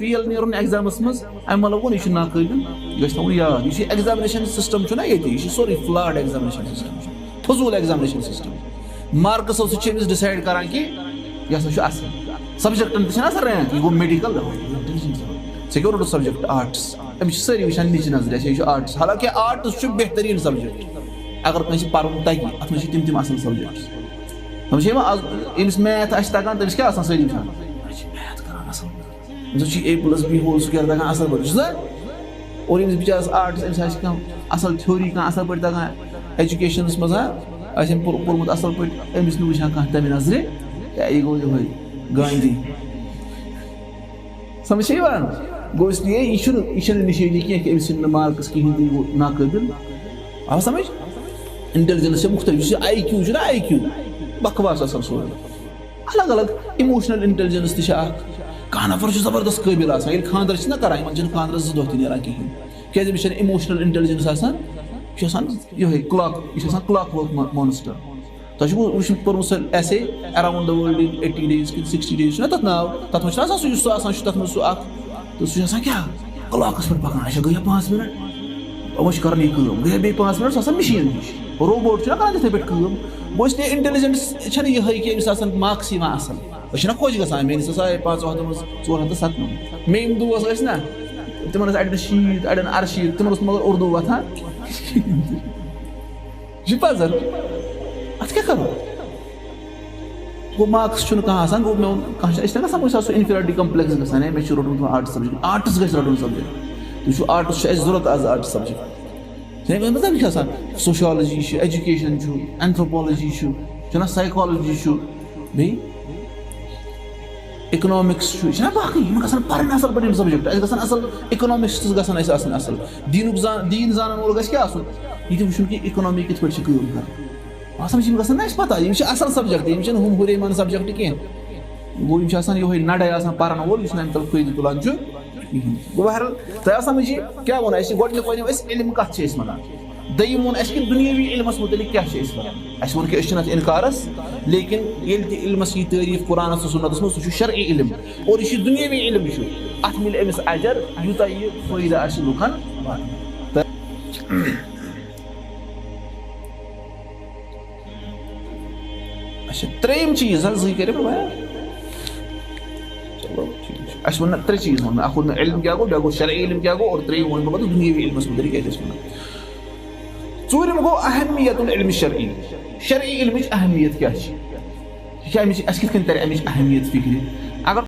fail नेरुन exams मज अम मतलब यह नाकाबिल यह थोन याद यह एग्जामिनेशन सिस्टम ये सोरे फ्लॉड एग्जामिनेशन सिस्टम फजूल एग्जामिनेशन सिस्टम मार्क्स समिस डिसाइड करान कि यह हसा सब्जेक्टन तक रैंक यह गो मेडिकल ऐ क्यों रोट सब्जेक्ट आर्ट्स अमिस सारी वुचान निच नजर यह आर्ट्स हालांकि आर्ट्स बेहतरीन सब्जेक्ट अगर कह पर्न तगि अत मे तम असल सब्जेक्ट समझे यमिस मैथ आस तगान तमिस क्या सारी वुचान मैथ करान असल A+B होल स्क्वायर तगान असल पे और यमिस बिचारस आर्ट्स अमिस असल थ्योरी कह असल पे तगान एजुकेशन मज पोर्मुत असल पे अमिस वुचान कह तमें नजर यह गो ये गांधी समझे गो इसलिए यह निशानी कह अमिस मार्क्स कहें वो नाकाबिल आव समझ इंटेलिजेंस से मुख्तलिफ IQ ना IQ बकवास असल सोरे अलग अलग इमोशनल इंटेलिजेंस कह नफर जबरदस्त काबिल ये खानदर ना करान इन खानदरस 2 दो नीरान कहें क्या इमोशनल इंटेलिजेंस यह क्लॉक वर्क मॉन्स्टर तुम पोर्मुत सह ऐसे around the world in 80 days कि 60 days ना तथ नाव तथ मे सह तो सह क्या क्लॉकस पे पकान गया 5 मिनट वो कर गया बे 5 मिनट सह मशीन रोबोट कर थे पे गो इसलिए इंटेलिजेंस यह कि मार्क्स असल खुश ग मे 5 मज 497 मे दोस ना तिम अड़न 60 अड़न 68 तिम मगर उर्दू वथान पजर अत क्या करो गो मार्क्स कह गो मे कह इनफीरियरिटी कम्प्लेक्स ग मे रोटन आर्ट्स सब्जेक्ट आर्ट्स गो रोटन सब्जेक्ट तुम आर्ट्स जरूरत आज आर्ट्स सब्जेक्ट मतलब यह सोशियोलॉजी एजुकेशन एंथ्रोपोलॉजी साइकोलॉजी बे इकोनॉमिक्स बाकी पर्न असल पे सब्जेक्ट असल इकोनॉमिक्स गसन असल दीन जान वोल क्या ये वो कि इकोनॉमी कित पे कर समझ गसन पता यह असल सब्जेक्ट यह हम हुरेमान सब्जेक्ट कह गो ये नडे पर्न वोल तल फायदे तुलान गो बहरहाल तह समझ क्या वो गोक वन इल्म कत वन दम वो कि दुनियावी इल्मस मुतलिक क्या वो कि इनकारस लेकिन ये इल्मस यह तारीफ कुरान सुन्नतस मज सह शरई इल्म और यह दुनियावी इल्म अत मिल अमिस अजर यूत यह फायदा लुकन अच्छा त्रेम चीज कर चलो ठीक वो 3 चीज वो अख वो इल्म क्या गो बे गो शरई इल्म क्या गो और त्रेम वो पता दुनियावी इल्मस मुतलिक क्या ूरम गो अहमियत इल्म शरई इल्म अहमियत क्या अमिच तर अमिच अहमियत फिक्र